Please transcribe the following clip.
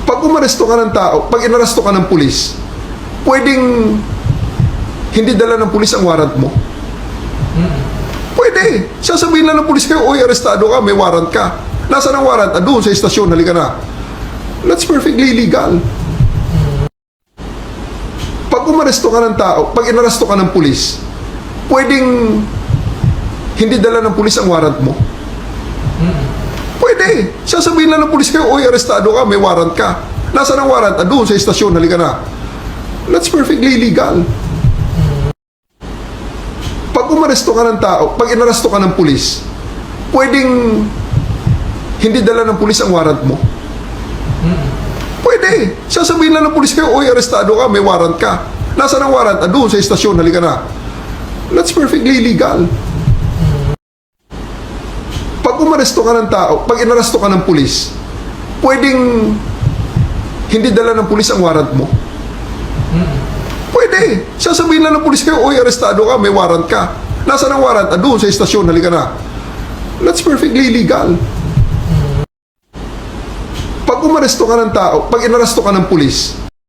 Pag umaresto ka ng tao, pag inaresto ka ng pulis, pwedeng hindi dala ng pulis ang warrant mo? Pwede. Sasabihin lang ng pulis kayo, oy, arestado ka, may warrant ka. Nasaan ang warrant? Doon sa istasyon, halika na. That's perfectly legal. Pag umaresto ka ng tao, pag inaresto ka ng pulis, pwedeng hindi dala ng pulis ang warrant mo? Pwede. Sasabihin lang ng pulis kayo, oy, arestado ka, may warrant ka. Nasaan ang warrant? Doon sa istasyon, halika na. That's perfectly legal. Pag umaresto ka ng tao, pag inaresto ka ng pulis, pwedeng hindi dala ng pulis ang warrant mo? Pwede. Sasabihin lang ng pulis kayo, oy, arestado ka, may warrant ka. Nasaan ang warrant? Doon sa istasyon, halika na. That's perfectly legal. Pag umaresto ka ng tao, pag inaresto ka ng pulis, pwedeng hindi dala ng pulis ang warrant mo? Pwede. Sasabihin lang ng pulis kayo, oy, arestado ka, may warrant ka. Nasaan ang warrant? Doon sa istasyon, halika na. That's perfectly legal. Pag umaresto ka ng tao, pag inaresto ka ng pulis,